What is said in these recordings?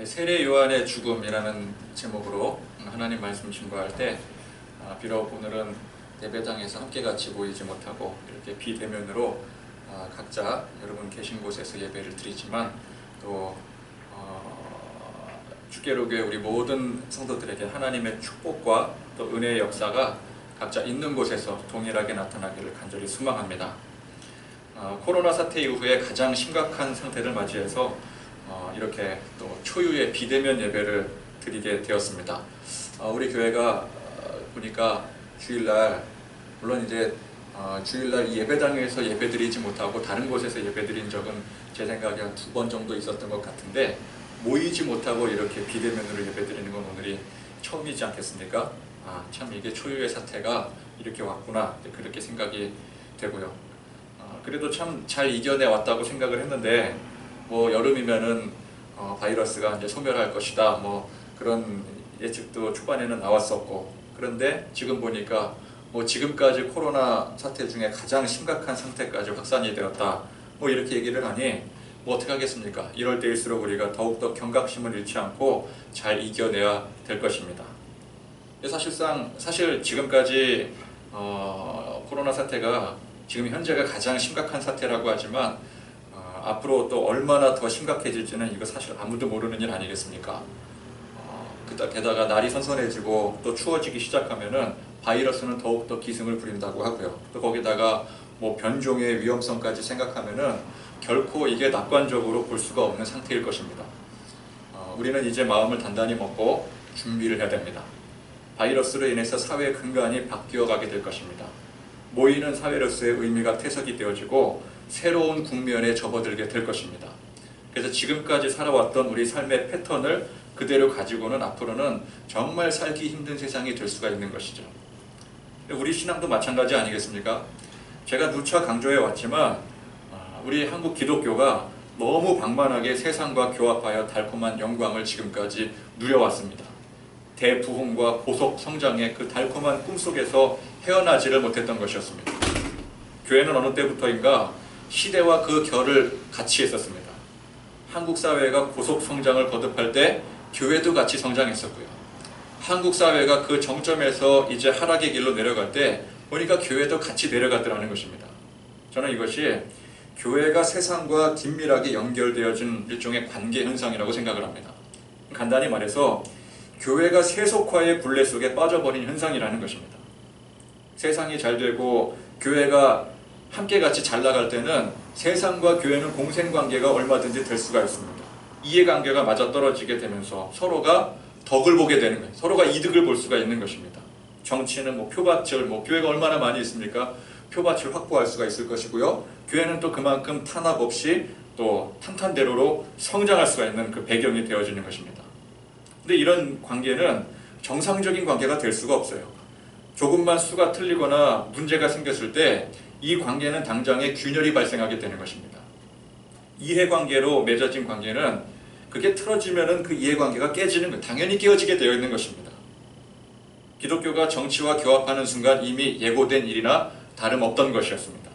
세례 요한의 죽음이라는 제목으로 하나님 말씀 증거할 때 비록 오늘은 예배당에서 함께 같이 모이지 못하고 이렇게 비대면으로 각자 여러분 계신 곳에서 예배를 드리지만 또 주께로교회 우리 모든 성도들에게 하나님의 축복과 또 은혜의 역사가 각자 있는 곳에서 동일하게 나타나기를 간절히 소망합니다. 코로나 사태 이후에 가장 심각한 상태를 맞이해서 이렇게 또 초유의 비대면 예배를 드리게 되었습니다. 우리 교회가 보니까 주일날 물론 이제 주일날 예배당에서 예배드리지 못하고 다른 곳에서 예배드린 적은 제 생각에 한 2번 정도 있었던 것 같은데 모이지 못하고 이렇게 비대면으로 예배드리는 건 오늘이 처음이지 않겠습니까? 참 이게 초유의 사태가 이렇게 왔구나 그렇게 생각이 되고요. 그래도 참 잘 이겨내 왔다고 생각을 했는데 뭐 여름이면은 바이러스가 이제 소멸할 것이다 뭐 그런 예측도 초반에는 나왔었고, 그런데 지금 보니까 뭐 지금까지 코로나 사태 중에 가장 심각한 상태까지 확산이 되었다 뭐 이렇게 얘기를 하니 뭐 어떻게 하겠습니까? 이럴 때일수록 우리가 더욱더 경각심을 잃지 않고 잘 이겨내야 될 것입니다. 사실 지금까지 코로나 사태가 지금 현재가 가장 심각한 사태라고 하지만 앞으로 또 얼마나 더 심각해질지는 이거 사실 아무도 모르는 일 아니겠습니까? 게다가 날이 선선해지고 또 추워지기 시작하면은 바이러스는 더욱더 기승을 부린다고 하고요. 또 거기다가 뭐 변종의 위험성까지 생각하면은 결코 이게 낙관적으로 볼 수가 없는 상태일 것입니다. 우리는 이제 마음을 단단히 먹고 준비를 해야 됩니다. 바이러스로 인해서 사회 근간이 바뀌어가게 될 것입니다. 모이는 사회로서의 의미가 퇴색이 되어지고 새로운 국면에 접어들게 될 것입니다. 그래서 지금까지 살아왔던 우리 삶의 패턴을 그대로 가지고는 앞으로는 정말 살기 힘든 세상이 될 수가 있는 것이죠. 우리 신앙도 마찬가지 아니겠습니까? 제가 누차 강조해 왔지만 우리 한국 기독교가 너무 방만하게 세상과 교합하여 달콤한 영광을 지금까지 누려왔습니다. 대부흥과 보속 성장의 그 달콤한 꿈속에서 헤어나지를 못했던 것이었습니다. 교회는 어느 때부터인가 시대와 그 결을 같이 했었습니다. 한국 사회가 고속 성장을 거듭할 때 교회도 같이 성장했었고요. 한국 사회가 그 정점에서 이제 하락의 길로 내려갈 때 보니까 교회도 같이 내려가더라는 것입니다. 저는 이것이 교회가 세상과 긴밀하게 연결되어진 일종의 관계 현상이라고 생각을 합니다. 간단히 말해서 교회가 세속화의 굴레 속에 빠져버린 현상이라는 것입니다. 세상이 잘 되고 교회가 함께 같이 잘 나갈 때는 세상과 교회는 공생관계가 얼마든지 될 수가 있습니다. 이해관계가 맞아떨어지게 되면서 서로가 덕을 보게 되는 거예요. 서로가 이득을 볼 수가 있는 것입니다. 정치는 뭐 표밭을 교회가 얼마나 많이 있습니까? 표밭을 확보할 수가 있을 것이고요. 교회는 또 그만큼 탄압 없이 또 탄탄대로로 성장할 수가 있는 그 배경이 되어지는 것입니다. 근데 이런 관계는 정상적인 관계가 될 수가 없어요. 조금만 수가 틀리거나 문제가 생겼을 때 이 관계는 당장에 균열이 발생하게 되는 것입니다. 이해관계로 맺어진 관계는 그게 틀어지면은 그 이해관계가 깨지는 거예요. 당연히 깨어지게 되어 있는 것입니다. 기독교가 정치와 교합하는 순간 이미 예고된 일이나 다름없던 것이었습니다.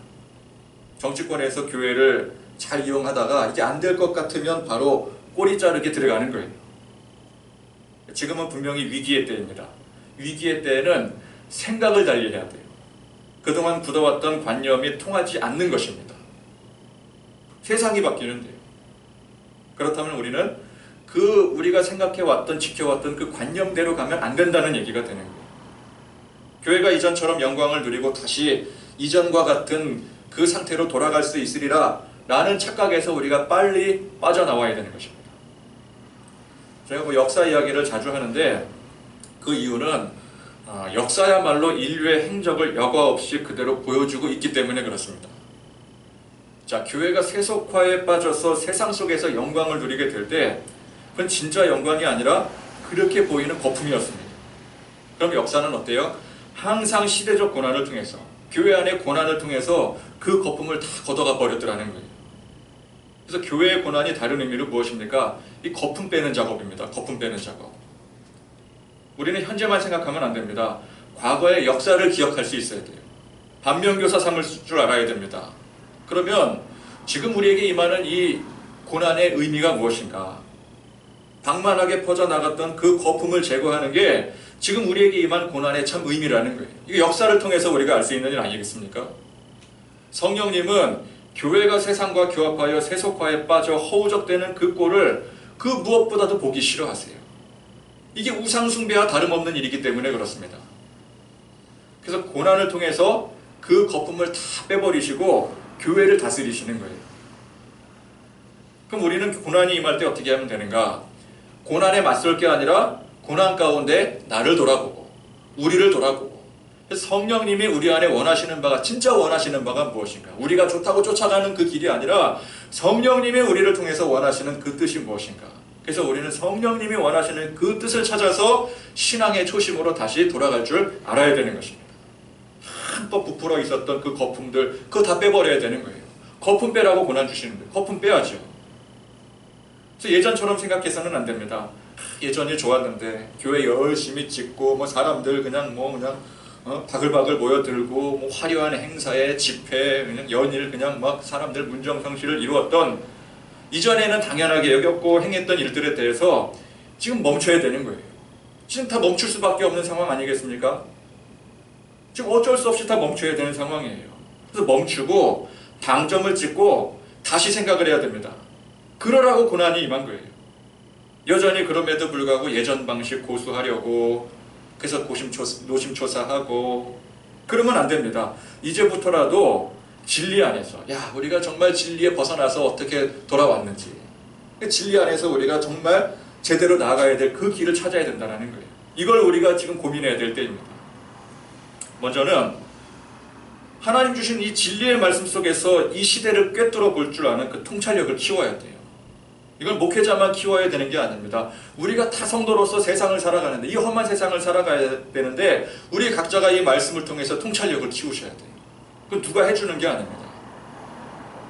정치권에서 교회를 잘 이용하다가 이게 안 될 것 같으면 바로 꼬리 자르게 들어가는 거예요. 지금은 분명히 위기의 때입니다. 위기의 때에는 생각을 달리해야 돼요. 그동안 굳어왔던 관념이 통하지 않는 것입니다. 세상이 바뀌는 데요. 그렇다면 우리는 우리가 생각해왔던 지켜왔던 그 관념대로 가면 안 된다는 얘기가 되는 거예요. 교회가 이전처럼 영광을 누리고 다시 이전과 같은 그 상태로 돌아갈 수 있으리라 라는 착각에서 우리가 빨리 빠져나와야 되는 것입니다. 제가 뭐 역사 이야기를 자주 하는데 그 이유는 역사야말로 인류의 행적을 여과 없이 그대로 보여주고 있기 때문에 그렇습니다. 자, 교회가 세속화에 빠져서 세상 속에서 영광을 누리게 될 때 그건 진짜 영광이 아니라 그렇게 보이는 거품이었습니다. 그럼 역사는 어때요? 항상 시대적 고난을 통해서 교회 안의 고난을 통해서 그 거품을 다 걷어가 버렸더라는 거예요. 그래서 교회의 고난이 다른 의미로 무엇입니까? 이 거품 빼는 작업입니다. 거품 빼는 작업. 우리는 현재만 생각하면 안 됩니다. 과거의 역사를 기억할 수 있어야 돼요. 반면교사 삼을 줄 알아야 됩니다. 그러면 지금 우리에게 임하는 이 고난의 의미가 무엇인가? 방만하게 퍼져나갔던 그 거품을 제거하는 게 지금 우리에게 임한 고난의 참 의미라는 거예요. 이거 역사를 통해서 우리가 알 수 있는 일 아니겠습니까? 성령님은 교회가 세상과 교합하여 세속화에 빠져 허우적대는 그 꼴을 그 무엇보다도 보기 싫어하세요. 이게 우상숭배와 다름없는 일이기 때문에 그렇습니다. 그래서 고난을 통해서 그 거품을 다 빼버리시고 교회를 다스리시는 거예요. 그럼 우리는 고난이 임할 때 어떻게 하면 되는가? 고난에 맞설 게 아니라 고난 가운데 나를 돌아보고 우리를 돌아보고 성령님이 우리 안에 원하시는 바가 진짜 원하시는 바가 무엇인가? 우리가 좋다고 쫓아가는 그 길이 아니라 성령님이 우리를 통해서 원하시는 그 뜻이 무엇인가? 그래서 우리는 성령님이 원하시는 그 뜻을 찾아서 신앙의 초심으로 다시 돌아갈 줄 알아야 되는 것입니다. 한껏 부풀어 있었던 그 거품들 그거 다 빼버려야 되는 거예요. 거품 빼라고 고난 주시는 거예요. 거품 빼야죠. 그래서 예전처럼 생각해서는 안 됩니다. 예전이 좋았는데 교회 열심히 찍고 뭐 사람들 그냥 바글바글 모여들고 뭐 화려한 행사에 집회 그냥 연일 그냥 막 사람들 문정성시를 이루었던 이전에는 당연하게 여겼고 행했던 일들에 대해서 지금 멈춰야 되는 거예요. 지금 다 멈출 수밖에 없는 상황 아니겠습니까? 지금 어쩔 수 없이 다 멈춰야 되는 상황이에요. 그래서 멈추고 방점을 찍고 다시 생각을 해야 됩니다. 그러라고 고난이 임한 거예요. 여전히 그럼에도 불구하고 예전 방식 고수하려고 그래서 노심초사하고 그러면 안 됩니다. 이제부터라도 진리 안에서 우리가 정말 진리에 벗어나서 어떻게 돌아왔는지 진리 안에서 우리가 정말 제대로 나아가야 될 그 길을 찾아야 된다는 거예요. 이걸 우리가 지금 고민해야 될 때입니다. 먼저는 하나님 주신 이 진리의 말씀 속에서 이 시대를 꿰뚫어 볼 줄 아는 그 통찰력을 키워야 돼요. 이건 목회자만 키워야 되는 게 아닙니다. 우리가 다 성도로서 세상을 살아가는데 이 험한 세상을 살아가야 되는데 우리 각자가 이 말씀을 통해서 통찰력을 키우셔야 돼요. 그건 누가 해주는 게 아닙니다.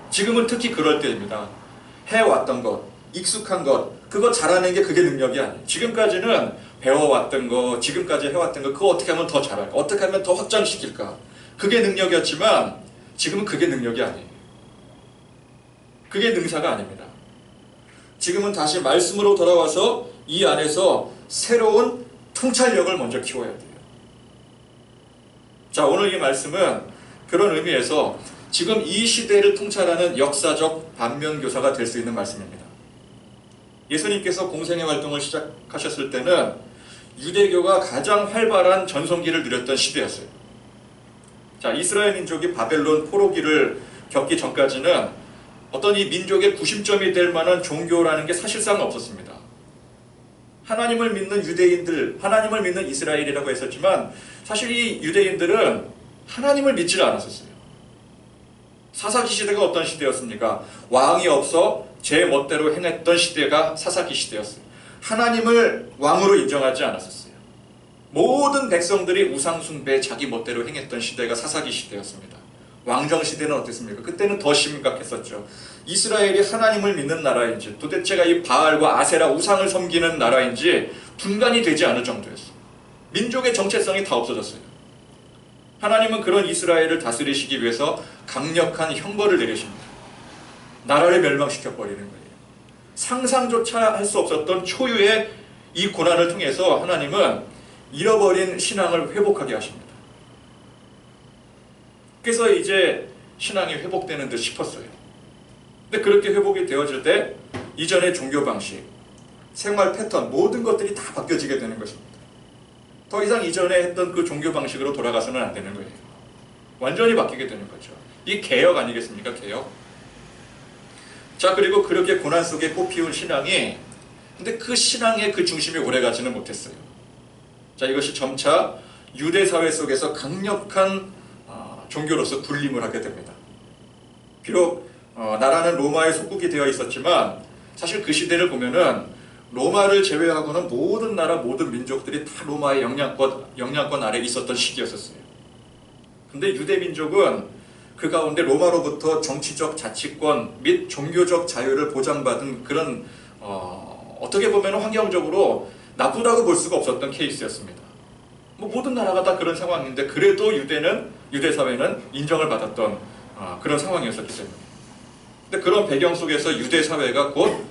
지금은 특히 그럴 때입니다. 해왔던 것, 익숙한 것, 그거 잘하는 게 그게 능력이 아니에요. 지금까지는 배워왔던 거, 지금까지 해왔던 거, 그거 어떻게 하면 더 잘할까? 어떻게 하면 더 확장시킬까? 그게 능력이었지만 지금은 그게 능력이 아니에요. 그게 능사가 아닙니다. 지금은 다시 말씀으로 돌아와서 이 안에서 새로운 통찰력을 먼저 키워야 돼요. 자, 오늘 이 말씀은 그런 의미에서 지금 이 시대를 통찰하는 역사적 반면교사가 될 수 있는 말씀입니다. 예수님께서 공생의 활동을 시작하셨을 때는 유대교가 가장 활발한 전성기를 누렸던 시대였어요. 자, 이스라엘 민족이 바벨론 포로기를 겪기 전까지는 어떤 이 민족의 구심점이 될 만한 종교라는 게 사실상 없었습니다. 하나님을 믿는 유대인들, 하나님을 믿는 이스라엘이라고 했었지만 사실 이 유대인들은 하나님을 믿지를 않았었어요. 사사기 시대가 어떤 시대였습니까? 왕이 없어 제 멋대로 행했던 시대가 사사기 시대였어요. 하나님을 왕으로 인정하지 않았었어요. 모든 백성들이 우상숭배 자기 멋대로 행했던 시대가 사사기 시대였습니다. 왕정 시대는 어땠습니까? 그때는 더 심각했었죠. 이스라엘이 하나님을 믿는 나라인지 도대체가 이 바알과 아세라 우상을 섬기는 나라인지 분간이 되지 않을 정도였어요. 민족의 정체성이 다 없어졌어요. 하나님은 그런 이스라엘을 다스리시기 위해서 강력한 형벌을 내리십니다. 나라를 멸망시켜버리는 거예요. 상상조차 할 수 없었던 초유의 이 고난을 통해서 하나님은 잃어버린 신앙을 회복하게 하십니다. 그래서 이제 신앙이 회복되는 듯 싶었어요. 근데 그렇게 회복이 되어질 때 이전의 종교 방식, 생활 패턴 모든 것들이 다 바뀌어지게 되는 것입니다. 더 이상 이전에 했던 그 종교 방식으로 돌아가서는 안 되는 거예요. 완전히 바뀌게 되는 거죠. 이 개혁 아니겠습니까? 개혁. 자, 그리고 그렇게 고난 속에 꽃피운 신앙이 근데 그 신앙의 그 중심이 오래가지는 못했어요. 자, 이것이 점차 유대 사회 속에서 강력한 종교로서 군림을 하게 됩니다. 비록 나라는 로마의 속국이 되어 있었지만 사실 그 시대를 보면은 로마를 제외하고는 모든 나라 모든 민족들이 다 로마의 영향권 아래 있었던 시기였었어요. 근데 유대 민족은 그 가운데 로마로부터 정치적 자치권 및 종교적 자유를 보장받은 그런 어떻게 보면 환경적으로 나쁘다고 볼 수가 없었던 케이스였습니다. 뭐 모든 나라가 다 그런 상황인데 그래도 유대 사회는 인정을 받았던 그런 상황이었었기 때문에. 근데 그런 배경 속에서 유대 사회가 곧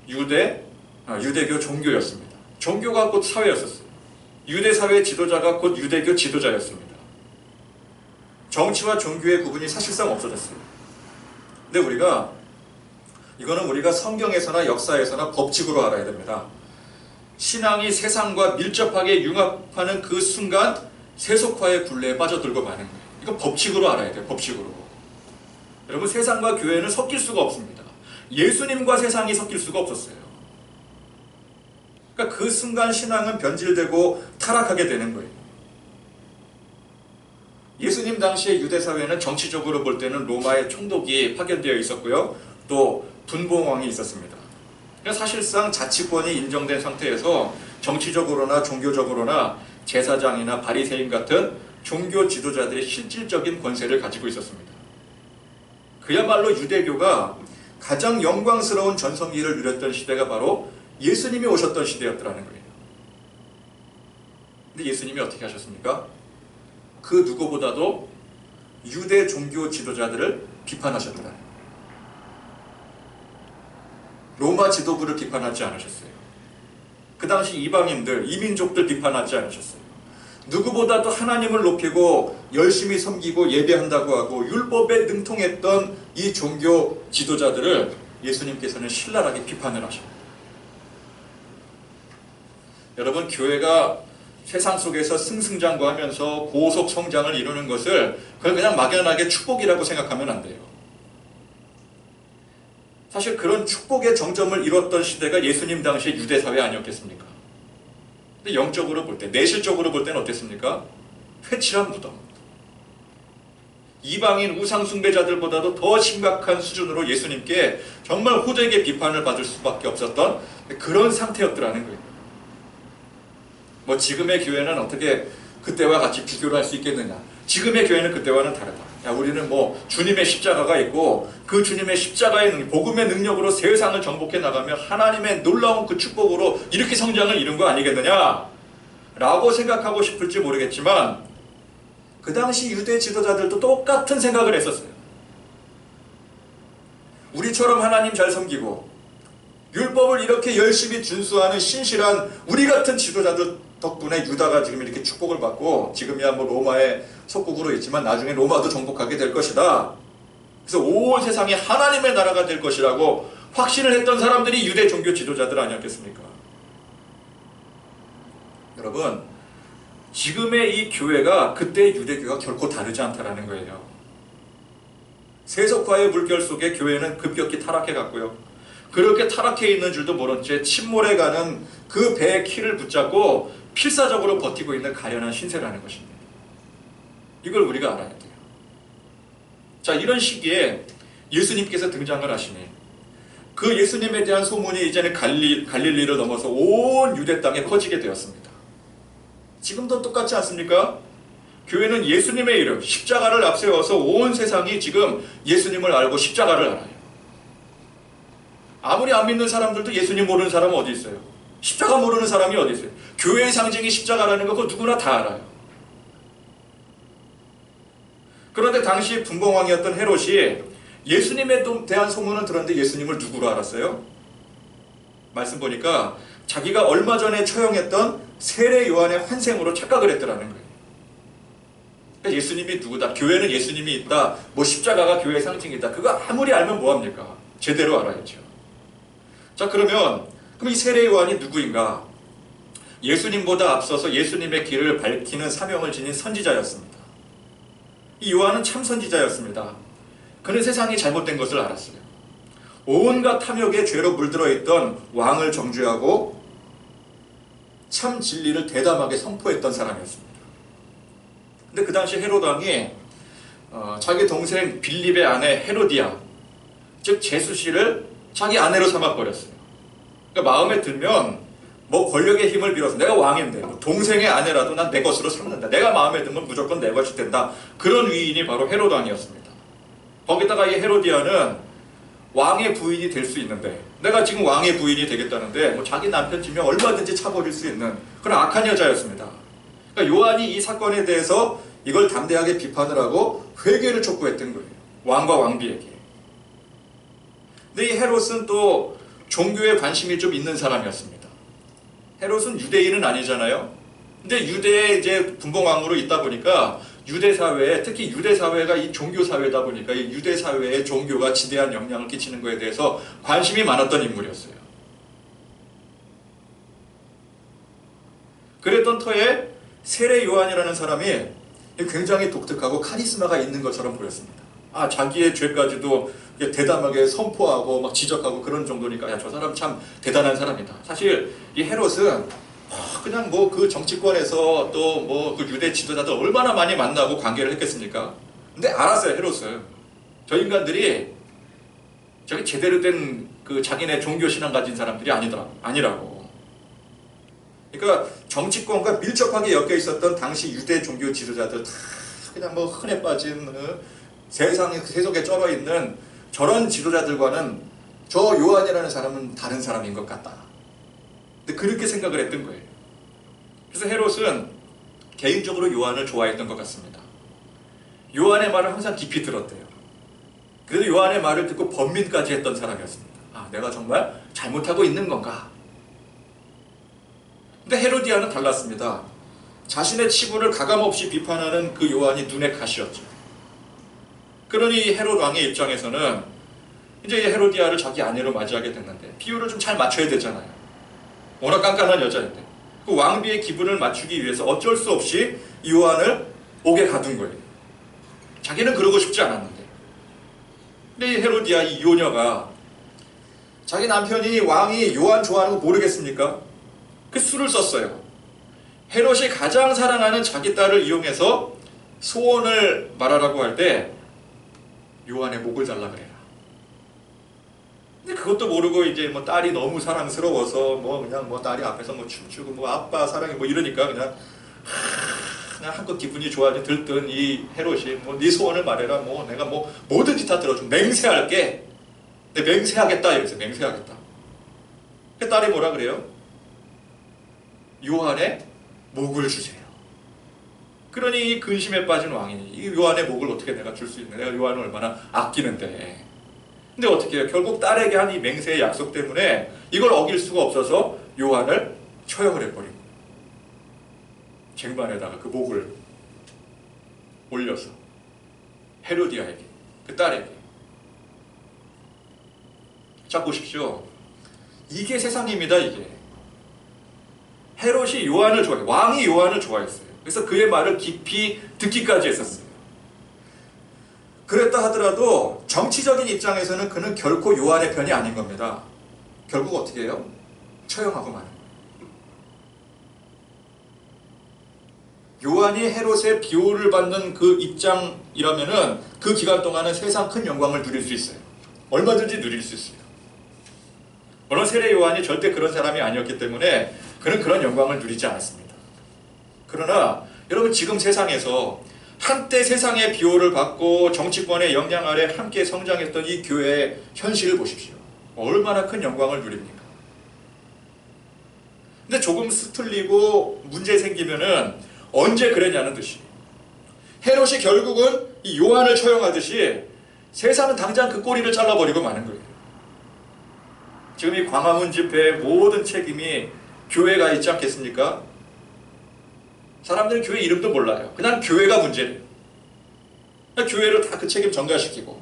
유대 유대교 종교였습니다. 종교가 곧 사회였었어요. 유대 사회의 지도자가 곧 유대교 지도자였습니다. 정치와 종교의 구분이 사실상 없어졌어요. 근데 이거는 우리가 성경에서나 역사에서나 법칙으로 알아야 됩니다. 신앙이 세상과 밀접하게 융합하는 그 순간 세속화의 굴레에 빠져들고 마는 거예요. 이거 법칙으로 알아야 돼요. 법칙으로. 여러분, 세상과 교회는 섞일 수가 없습니다. 예수님과 세상이 섞일 수가 없었어요. 그러니까 그 순간 신앙은 변질되고 타락하게 되는 거예요. 예수님 당시의 유대사회는 정치적으로 볼 때는 로마의 총독이 파견되어 있었고요. 또 분봉왕이 있었습니다. 그러니까 사실상 자치권이 인정된 상태에서 정치적으로나 종교적으로나 제사장이나 바리새인 같은 종교 지도자들의 실질적인 권세를 가지고 있었습니다. 그야말로 유대교가 가장 영광스러운 전성기를 누렸던 시대가 바로 예수님이 오셨던 시대였더라는 거예요. 근데 예수님이 어떻게 하셨습니까? 그 누구보다도 유대 종교 지도자들을 비판하셨더라는 거예요. 로마 지도부를 비판하지 않으셨어요. 그 당시 이방인들, 이민족들 비판하지 않으셨어요. 누구보다도 하나님을 높이고 열심히 섬기고 예배한다고 하고 율법에 능통했던 이 종교 지도자들을 예수님께서는 신랄하게 비판을 하십니다. 여러분, 교회가 세상 속에서 승승장구하면서 고속 성장을 이루는 것을 그냥 막연하게 축복이라고 생각하면 안 돼요. 사실 그런 축복의 정점을 이뤘던 시대가 예수님 당시의 유대사회 아니었겠습니까? 근데 영적으로 볼 때, 내실적으로 볼 때는 어땠습니까? 회칠한 무덤. 이방인 우상숭배자들보다도 더 심각한 수준으로 예수님께 정말 호되게 비판을 받을 수밖에 없었던 그런 상태였더라는 거예요. 뭐 지금의 교회는 어떻게 그때와 같이 비교를 할 수 있겠느냐. 지금의 교회는 그때와는 다르다. 야, 우리는 뭐 주님의 십자가가 있고 그 주님의 십자가의 능력, 복음의 능력으로 세상을 정복해 나가면 하나님의 놀라운 그 축복으로 이렇게 성장을 이룬 거 아니겠느냐 라고 생각하고 싶을지 모르겠지만 그 당시 유대 지도자들도 똑같은 생각을 했었어요. 우리처럼 하나님 잘 섬기고 율법을 이렇게 열심히 준수하는 신실한 우리 같은 지도자들 덕분에 유다가 지금 이렇게 축복을 받고 지금이야 뭐 로마의 속국으로 있지만 나중에 로마도 정복하게 될 것이다. 그래서 온 세상이 하나님의 나라가 될 것이라고 확신을 했던 사람들이 유대 종교 지도자들 아니었겠습니까? 여러분, 지금의 이 교회가 그때의 유대교가 결코 다르지 않다라는 거예요. 세속화의 물결 속에 교회는 급격히 타락해 갔고요. 그렇게 타락해 있는 줄도 모른 채 침몰해가는 그 배의 키를 붙잡고 필사적으로 버티고 있는 가련한 신세라는 것입니다. 이걸 우리가 알아야 돼요. 자, 이런 시기에 예수님께서 등장을 하시니 그 예수님에 대한 소문이 이제는 갈릴리를 넘어서 온 유대 땅에 퍼지게 되었습니다. 지금도 똑같지 않습니까? 교회는 예수님의 이름, 십자가를 앞세워서 온 세상이 지금 예수님을 알고 십자가를 알아요. 아무리 안 믿는 사람들도 예수님 모르는 사람은 어디 있어요? 십자가 모르는 사람이 어디 있어요? 교회의 상징이 십자가라는 거 그거 누구나 다 알아요. 그런데 당시 분봉왕이었던 헤롯이 예수님에 대한 소문은 들었는데 예수님을 누구로 알았어요? 말씀 보니까 자기가 얼마 전에 처형했던 세례 요한의 환생으로 착각을 했더라는 거예요. 그러니까 예수님이 누구다, 교회는 예수님이 있다, 뭐 십자가가 교회의 상징이다, 그거 아무리 알면 뭐합니까? 제대로 알아야죠. 자, 그럼 이 세례 요한이 누구인가? 예수님보다 앞서서 예수님의 길을 밝히는 사명을 지닌 선지자였습니다. 이 요한은 참 선지자였습니다. 그는 세상이 잘못된 것을 알았어요. 온갖 탐욕의 죄로 물들어 있던 왕을 정죄하고 참 진리를 대담하게 선포했던 사람이었습니다. 근데 그 당시 헤롯 왕이 자기 동생 빌립의 아내 헤로디아, 즉 제수씨를 자기 아내로 삼아버렸어요. 그러니까 마음에 들면 뭐 권력의 힘을 빌어서 내가 왕인데 뭐 동생의 아내라도 난 내 것으로 삼는다. 내가 마음에 들면 무조건 내 것이 된다. 그런 위인이 바로 헤롯 왕이었습니다. 거기다가 이 헤로디아는 왕의 부인이 될 수 있는데 내가 지금 왕의 부인이 되겠다는데 뭐 자기 남편 치면 얼마든지 차버릴 수 있는 그런 악한 여자였습니다. 그러니까 요한이 이 사건에 대해서 이걸 담대하게 비판을 하고 회개를 촉구했던 거예요. 왕과 왕비에게. 근데 이 헤롯은 또 종교에 관심이 좀 있는 사람이었습니다. 헤롯은 유대인은 아니잖아요. 근데 유대에 이제 분봉왕으로 있다 보니까 유대 사회에, 특히 유대 사회가 이 종교 사회다 보니까 이 유대 사회에 종교가 지대한 영향을 끼치는 것에 대해서 관심이 많았던 인물이었어요. 그랬던 터에 세례 요한이라는 사람이 굉장히 독특하고 카리스마가 있는 것처럼 보였습니다. 자기의 죄까지도 대담하게 선포하고 막 지적하고 그런 정도니까 야, 저 사람 참 대단한 사람이다. 사실 이 헤롯은 그냥 뭐 그 정치권에서 또 뭐 그 유대 지도자들 얼마나 많이 만나고 관계를 했겠습니까? 근데 알았어요, 헤롯은. 저 인간들이 저기 제대로 된 그 자기네 종교 신앙 가진 사람들이 아니라고. 그러니까 정치권과 밀접하게 엮여 있었던 당시 유대 종교 지도자들 다 그냥 뭐 흔해 빠진 세상의 세속에 쩔어 있는 저런 지도자들과는 저 요한이라는 사람은 다른 사람인 것 같다. 근데 그렇게 생각을 했던 거예요. 그래서 헤롯은 개인적으로 요한을 좋아했던 것 같습니다. 요한의 말을 항상 깊이 들었대요. 그래서 요한의 말을 듣고 번민까지 했던 사람이었습니다. 내가 정말 잘못하고 있는 건가? 근데 헤로디아는 달랐습니다. 자신의 치부를 가감없이 비판하는 그 요한이 눈에 가시였죠. 그러니 헤롯 왕의 입장에서는 이제 헤로디아를 자기 아내로 맞이하게 됐는데 비율을 좀 잘 맞춰야 되잖아요. 워낙 깐깐한 여자인데 그 왕비의 기분을 맞추기 위해서 어쩔 수 없이 요한을 옥에 가둔 거예요. 자기는 그러고 싶지 않았는데. 근데 이 헤로디아, 이 요녀가 자기 남편이 왕이 요한 좋아하는 거 모르겠습니까? 그 수를 썼어요. 헤롯이 가장 사랑하는 자기 딸을 이용해서 소원을 말하라고 할 때 요한의 목을 잘라 그래라. 근데 그것도 모르고 이제 뭐 딸이 너무 사랑스러워서 뭐 그냥 뭐 딸이 앞에서 뭐 춤추고 뭐 아빠 사랑해 뭐 이러니까 그냥 한껏 기분이 좋아져 들뜬 이 헤롯이 뭐 네 소원을 말해라. 뭐 내가 뭐 뭐든지 다 들어줘. 맹세할게. 근데 맹세하겠다 이랬어요. 맹세하겠다. 그 딸이 뭐라 그래요? 요한의 목을 주세요. 그러니 이 근심에 빠진 왕이 이 요한의 목을 어떻게 내가 줄 수 있는, 내가 요한을 얼마나 아끼는데. 근데 어떻게 해요? 결국 딸에게 한 이 맹세의 약속 때문에 이걸 어길 수가 없어서 요한을 처형을 해버리고 쟁반에다가 그 목을 올려서 헤로디아에게, 그 딸에게. 자 보십시오. 이게 세상입니다. 이게. 헤롯이 요한을 좋아해요. 왕이 요한을 좋아했어요. 그래서 그의 말을 깊이 듣기까지 했었어요. 그랬다 하더라도 정치적인 입장에서는 그는 결코 요한의 편이 아닌 겁니다. 결국 어떻게 해요? 처형하고 마는 거예요. 요한이 헤롯의 비호를 받는 그 입장이라면은 그 기간 동안은 세상 큰 영광을 누릴 수 있어요. 얼마든지 누릴 수 있어요. 물론 세례 요한이 절대 그런 사람이 아니었기 때문에 그는 그런 영광을 누리지 않았습니다. 그러나 여러분 지금 세상에서 한때 세상의 비호를 받고 정치권의 영향 아래 함께 성장했던 이 교회의 현실을 보십시오. 얼마나 큰 영광을 누립니까? 근데 조금 수틀리고 문제 생기면은 언제 그랬냐는 듯이 헤롯이 결국은 이 요한을 처형하듯이 세상은 당장 그 꼬리를 잘라버리고 마는 거예요. 지금 이 광화문 집회의 모든 책임이 교회가 있지 않겠습니까? 사람들은 교회 이름도 몰라요. 그냥 교회가 문제래요. 그냥 교회를 다 그 책임 전가시키고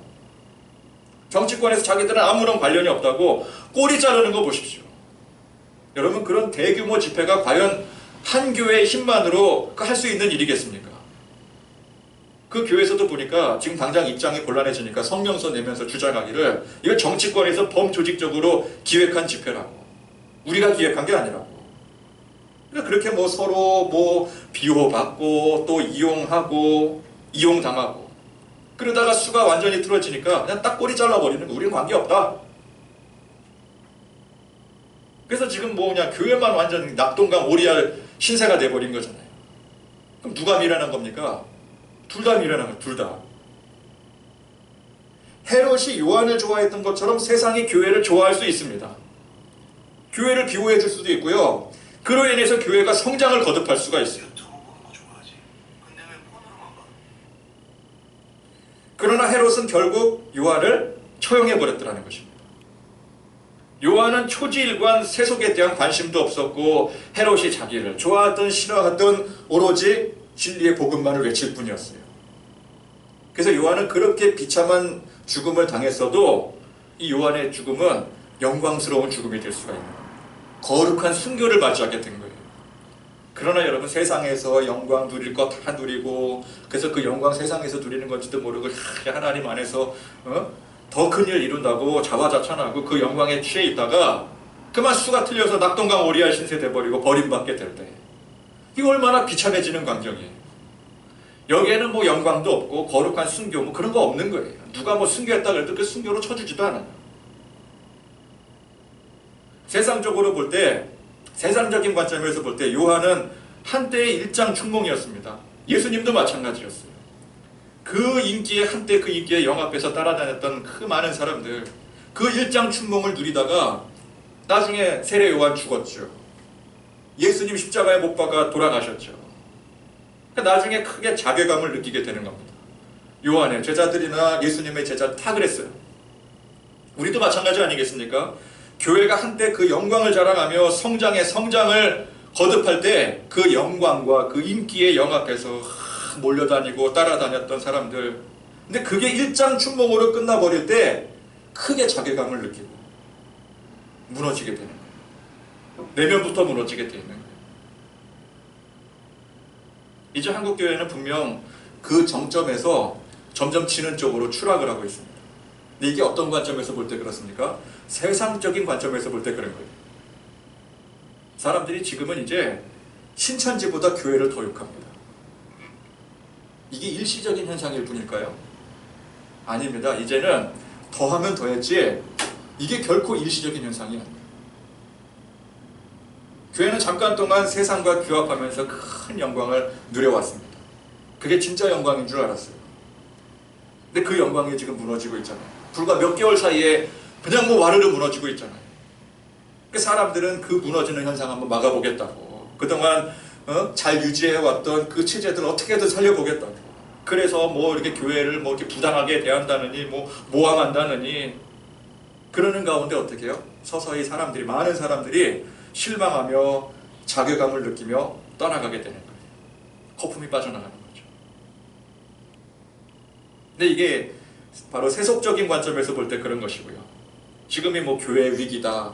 정치권에서 자기들은 아무런 관련이 없다고 꼬리 자르는 거 보십시오. 여러분 그런 대규모 집회가 과연 한 교회의 힘만으로 할 수 있는 일이겠습니까? 그 교회에서도 보니까 지금 당장 입장이 곤란해지니까 성명서 내면서 주장하기를 이거 정치권에서 범조직적으로 기획한 집회라고. 우리가 기획한 게 아니라고. 그러니까 그렇게 뭐 서로 뭐 비호받고 또 이용하고 이용당하고 그러다가 수가 완전히 틀어지니까 그냥 딱 꼬리 잘라버리는 거. 우리는 관계없다. 그래서 지금 뭐 그냥 교회만 완전 낙동강 오리알 신세가 돼버린 거잖아요. 그럼 누가 미련한 겁니까? 둘 다 미련한 거예요. 둘 다. 헤롯이 요한을 좋아했던 것처럼 세상이 교회를 좋아할 수 있습니다. 교회를 비호해 줄 수도 있고요. 그로 인해서 교회가 성장을 거듭할 수가 있어요. 그러나 헤롯은 결국 요한을 처형해 버렸더라는 것입니다. 요한은 초지일관 세속에 대한 관심도 없었고 헤롯이 자기를 좋아하든 싫어하든 오로지 진리의 복음만을 외칠 뿐이었어요. 그래서 요한은 그렇게 비참한 죽음을 당했어도 이 요한의 죽음은 영광스러운 죽음이 될 수가 있는 거예요. 거룩한 순교를 맞이하게 된 거예요. 그러나 여러분, 세상에서 영광 누릴 거 다 누리고, 그래서 그 영광 세상에서 누리는 건지도 모르고 하나님 안에서 더 큰 일 이룬다고 자화자찬하고 그 영광에 취해 있다가 그만 수가 틀려서 낙동강 오리알 신세 돼버리고 버림받게 될 때, 이거 얼마나 비참해지는 광경이에요. 여기에는 뭐 영광도 없고 거룩한 순교 뭐 그런 거 없는 거예요. 누가 뭐 순교했다 그래도 그 순교로 쳐주지도 않아요. 세상적으로 볼 때, 세상적인 관점에서 볼 때 요한은 한때의 일장 춘몽이었습니다. 예수님도 마찬가지였어요. 그 인기에, 한때 그 인기에 영앞에서 따라다녔던 그 많은 사람들, 그 일장 춘몽을 누리다가 나중에 세례 요한 죽었죠. 예수님 십자가에 못 박아 돌아가셨죠. 나중에 크게 자괴감을 느끼게 되는 겁니다. 요한의 제자들이나 예수님의 제자 다 그랬어요. 우리도 마찬가지 아니겠습니까? 교회가 한때 그 영광을 자랑하며 성장의 성장을 거듭할 때 그 영광과 그 인기의 영앞에서 몰려다니고 따라다녔던 사람들, 근데 그게 일장춘몽으로 끝나버릴 때 크게 자괴감을 느끼고 무너지게 되는 거예요. 내면부터 무너지게 되는 거예요. 이제 한국교회는 분명 그 정점에서 점점 지는 쪽으로 추락을 하고 있습니다. 근데 이게 어떤 관점에서 볼 때 그렇습니까? 세상적인 관점에서 볼 때 그런 거예요. 사람들이 지금은 이제 신천지보다 교회를 더 욕합니다. 이게 일시적인 현상일 뿐일까요? 아닙니다. 이제는 더하면 더했지 이게 결코 일시적인 현상이 아니에요. 교회는 잠깐 동안 세상과 규합하면서 큰 영광을 누려왔습니다. 그게 진짜 영광인 줄 알았어요. 근데 그 영광이 지금 무너지고 있잖아요. 불과 몇 개월 사이에 그냥 뭐 와르르 무너지고 있잖아요. 그 사람들은 그 무너지는 현상 한번 막아보겠다고, 그동안 잘 유지해왔던 그 체제들 어떻게든 살려보겠다고, 그래서 뭐 이렇게 교회를 뭐 이렇게 부당하게 대한다느니 뭐 모함한다느니 그러는 가운데 어떻게 해요? 서서히 사람들이, 많은 사람들이 실망하며 자괴감을 느끼며 떠나가게 되는 거예요. 거품이 빠져나가는 거죠. 근데 이게 바로 세속적인 관점에서 볼 때 그런 것이고요. 지금이 뭐 교회 위기다,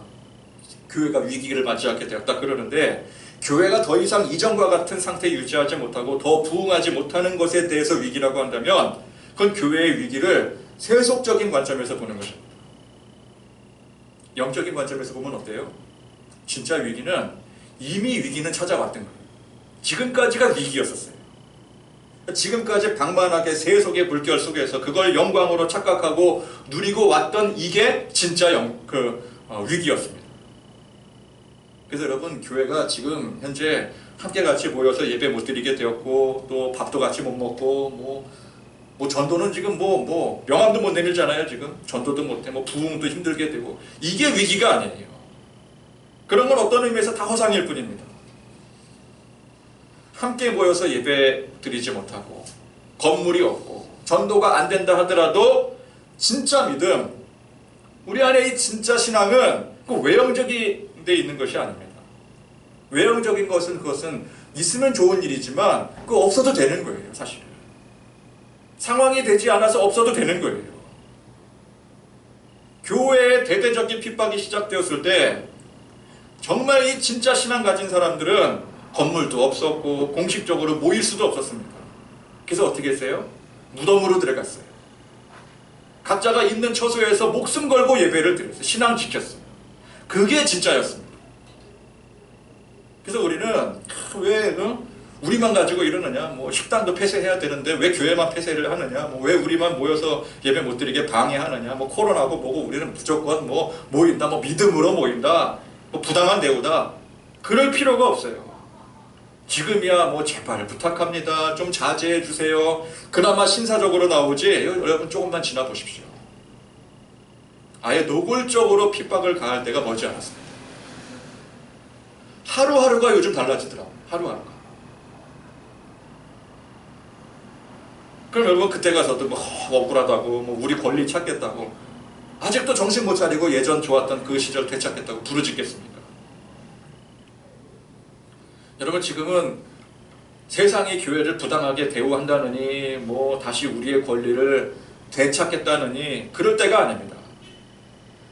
교회가 위기를 맞이하게 되었다 그러는데, 교회가 더 이상 이전과 같은 상태 유지하지 못하고 더 부흥하지 못하는 것에 대해서 위기라고 한다면 그건 교회의 위기를 세속적인 관점에서 보는 것입니다. 영적인 관점에서 보면 어때요? 진짜 위기는 이미 위기는 찾아왔던 거예요. 지금까지가 위기였었어요. 지금까지 방만하게 세속의 물결 속에서 그걸 영광으로 착각하고 누리고 왔던 이게 진짜 위기였습니다. 그래서 여러분, 교회가 지금 현재 함께 같이 모여서 예배 못 드리게 되었고, 또 밥도 같이 못 먹고, 뭐 전도는 지금 뭐 명함도 못 내밀잖아요. 지금 전도도 못해, 뭐 부흥도 힘들게 되고, 이게 위기가 아니에요. 그런 건 어떤 의미에서 다 허상일 뿐입니다. 함께 모여서 예배 드리지 못하고, 건물이 없고, 전도가 안 된다 하더라도 진짜 믿음, 우리 안에 이 진짜 신앙은 그 외형적인 데 있는 것이 아닙니다. 외형적인 것은 그것은 있으면 좋은 일이지만 그거 없어도 되는 거예요. 사실은 상황이 되지 않아서 없어도 되는 거예요. 교회의 대대적인 핍박이 시작되었을 때 정말 이 진짜 신앙 가진 사람들은 건물도 없었고 공식적으로 모일 수도 없었습니다. 그래서 어떻게 했어요? 무덤으로 들어갔어요. 각자가 있는 처소에서 목숨 걸고 예배를 드렸어요. 신앙 지켰어요. 그게 진짜였습니다. 그래서 우리는 왜 우리만 가지고 이러느냐, 뭐 식당도 폐쇄해야 되는데 왜 교회만 폐쇄를 하느냐, 뭐 왜 우리만 모여서 예배 못 드리게 방해하느냐, 뭐 코로나고 뭐고 우리는 무조건 뭐 모인다, 뭐 믿음으로 모인다, 뭐 부당한 대우다, 그럴 필요가 없어요. 지금이야 뭐 제발 부탁합니다, 좀 자제해 주세요, 그나마 신사적으로 나오지, 여러분 조금만 지나 보십시오. 아예 노골적으로 핍박을 가할 때가 머지않았습니다. 하루하루가 요즘 달라지더라고요. 하루하루가. 그럼 여러분 그때 가서도 뭐 억울하다고, 뭐 우리 권리 찾겠다고, 아직도 정신 못 차리고 예전 좋았던 그 시절 되찾겠다고 부르짖겠습니까? 여러분, 지금은 세상이 교회를 부당하게 대우한다느니 뭐 다시 우리의 권리를 되찾겠다느니 그럴 때가 아닙니다.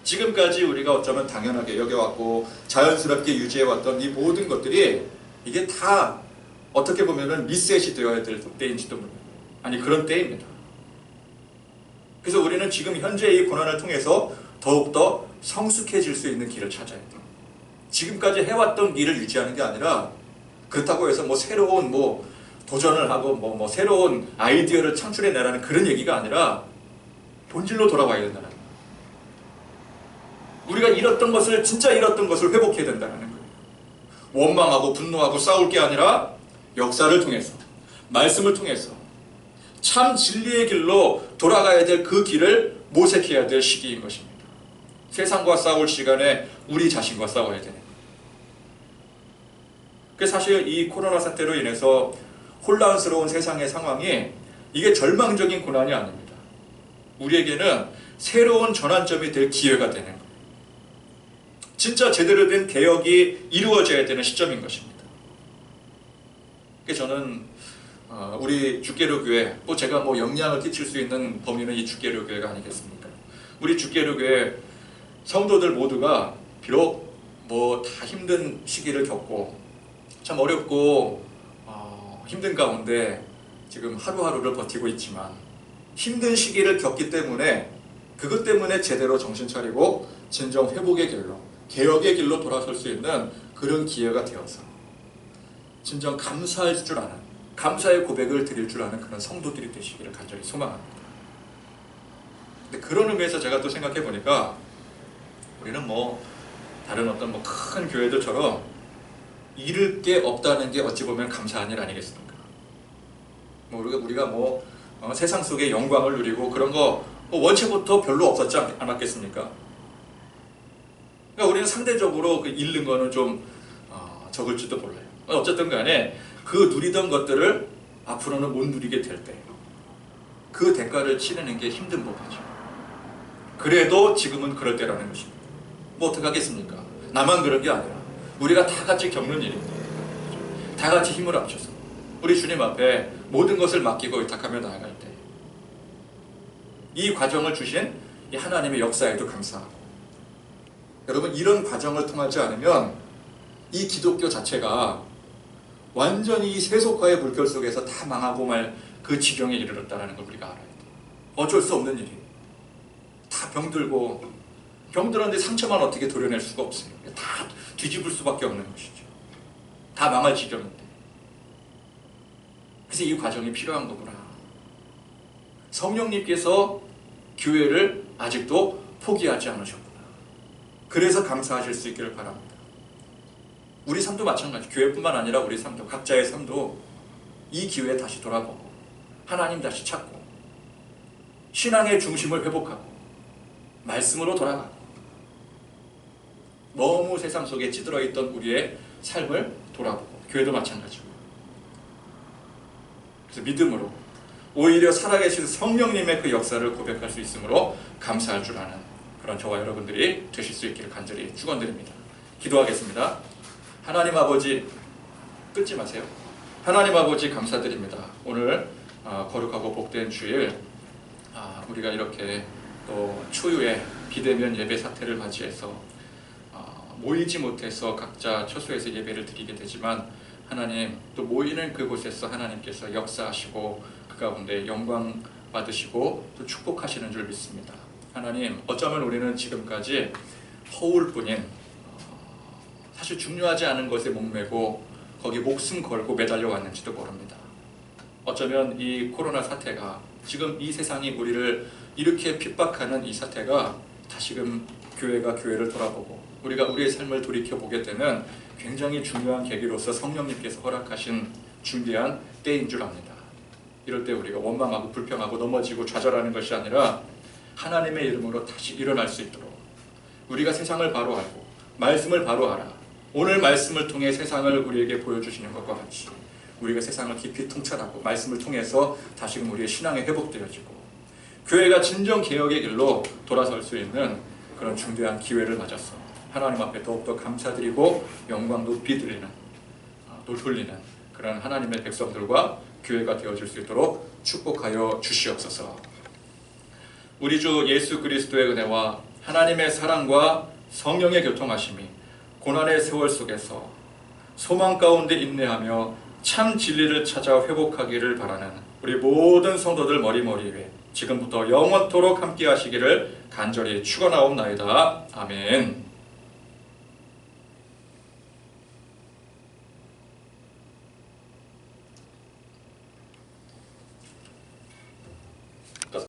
지금까지 우리가 어쩌면 당연하게 여겨왔고 자연스럽게 유지해왔던 이 모든 것들이 이게 다 어떻게 보면은 리셋이 되어야 될 때인지도 모릅니다. 아니, 그런 때입니다. 그래서 우리는 지금 현재 이 고난을 통해서 더욱더 성숙해질 수 있는 길을 찾아야 돼요. 지금까지 해왔던 길을 유지하는 게 아니라 그렇다고 해서 뭐 새로운 뭐 도전을 하고 뭐 새로운 아이디어를 창출해내라는 그런 얘기가 아니라 본질로 돌아와야 된다는 거예요. 우리가 잃었던 것을, 진짜 잃었던 것을 회복해야 된다는 거예요. 원망하고 분노하고 싸울 게 아니라 역사를 통해서, 말씀을 통해서 참 진리의 길로 돌아가야 될 그 길을 모색해야 될 시기인 것입니다. 세상과 싸울 시간에 우리 자신과 싸워야 되는 거예요. 그 사실 이 코로나 사태로 인해서 혼란스러운 세상의 상황이 이게 절망적인 고난이 아닙니다. 우리에게는 새로운 전환점이 될 기회가 되는 거예요. 진짜 제대로 된 개혁이 이루어져야 되는 시점인 것입니다. 그래서 저는 우리 주께로교회, 또 제가 뭐 영향을 끼칠 수 있는 범위는 이 주께로교회가 아니겠습니까? 우리 주께로교회 성도들 모두가 비록 뭐 다 힘든 시기를 겪고 참 어렵고 힘든 가운데 지금 하루하루를 버티고 있지만 힘든 시기를 겪기 때문에 그것 때문에 제대로 정신 차리고 진정 회복의 길로, 개혁의 길로 돌아설 수 있는 그런 기회가 되어서 진정 감사할 줄 아는, 감사의 고백을 드릴 줄 아는 그런 성도들이 되시기를 간절히 소망합니다. 근데 그런 의미에서 제가 또 생각해 보니까 우리는 뭐 다른 어떤 뭐 큰 교회들처럼 잃을 게 없다는 게 어찌 보면 감사한 일 아니겠습니까? 뭐 우리가 뭐 세상 속의 영광을 누리고 그런 거 뭐 원체부터 별로 없었지 않았겠습니까? 그러니까 우리는 상대적으로 그 잃는 거는 좀 적을지도 몰라요. 어쨌든 간에 그 누리던 것들을 앞으로는 못 누리게 될 때 그 대가를 치르는 게 힘든 법이죠. 그래도 지금은 그럴 때라는 것입니다. 뭐 어떻게 하겠습니까? 나만 그런 게 아니라 우리가 다 같이 겪는 일입니다. 다 같이 힘을 합쳐서 우리 주님 앞에 모든 것을 맡기고 의탁하며 나아갈 때 이 과정을 주신 이 하나님의 역사에도 감사하고, 여러분, 이런 과정을 통하지 않으면 이 기독교 자체가 완전히 이 세속화의 물결 속에서 다 망하고 말 그 지경에 이르렀다는 걸 우리가 알아야 돼요. 어쩔 수 없는 일이에요. 다 병들고, 병들었는데 상처만 어떻게 도려낼 수가 없어요. 다 뒤집을 수밖에 없는 것이죠. 다 망할 지경인데. 그래서 이 과정이 필요한 거구나. 성령님께서 교회를 아직도 포기하지 않으셨구나. 그래서 감사하실 수 있기를 바랍니다. 우리 삶도 마찬가지. 교회뿐만 아니라 우리 삶도, 각자의 삶도 이 기회에 다시 돌아보고 하나님 다시 찾고 신앙의 중심을 회복하고 말씀으로 돌아가고 너무 세상 속에 찌들어 있던 우리의 삶을 돌아보고, 교회도 마찬가지고, 그래서 믿음으로 오히려 살아계신 성령님의 그 역사를 고백할 수 있으므로 감사할 줄 아는 그런 저와 여러분들이 되실 수 있기를 간절히 축원드립니다. 기도하겠습니다. 하나님 아버지, 끊지 마세요. 하나님 아버지, 감사드립니다. 오늘 거룩하고 복된 주일, 우리가 이렇게 또 초유의 비대면 예배 사태를 맞이해서 모이지 못해서 각자 처소에서 예배를 드리게 되지만, 하나님 또 모이는 그곳에서 하나님께서 역사하시고 그 가운데 영광 받으시고 또 축복하시는 줄 믿습니다. 하나님, 어쩌면 우리는 지금까지 허울뿐인, 사실 중요하지 않은 것에 목매고 거기 목숨 걸고 매달려 왔는지도 모릅니다. 어쩌면 이 코로나 사태가, 지금 이 세상이 우리를 이렇게 핍박하는 이 사태가 다시금 교회가 교회를 돌아보고 우리가 우리의 삶을 돌이켜보게 되는 굉장히 중요한 계기로서 성령님께서 허락하신 준비한 때인 줄 압니다. 이럴 때 우리가 원망하고 불평하고 넘어지고 좌절하는 것이 아니라 하나님의 이름으로 다시 일어날 수 있도록 우리가 세상을 바로 알고 말씀을 바로 알아 오늘 말씀을 통해 세상을 우리에게 보여주시는 것과 같이 우리가 세상을 깊이 통찰하고 말씀을 통해서 다시금 우리의 신앙이 회복되어지고 교회가 진정 개혁의 길로 돌아설 수 있는 그런 중대한 기회를 맞았어. 하나님 앞에 더욱더 감사드리고 영광 높이 돌리는 그런 하나님의 백성들과 교회가 되어줄 수 있도록 축복하여 주시옵소서. 우리 주 예수 그리스도의 은혜와 하나님의 사랑과 성령의 교통하심이 고난의 세월 속에서 소망 가운데 인내하며 참 진리를 찾아 회복하기를 바라는 우리 모든 성도들 머리머리 위에 지금부터 영원토록 함께 하시기를 간절히 축원하옵나이다. 아멘.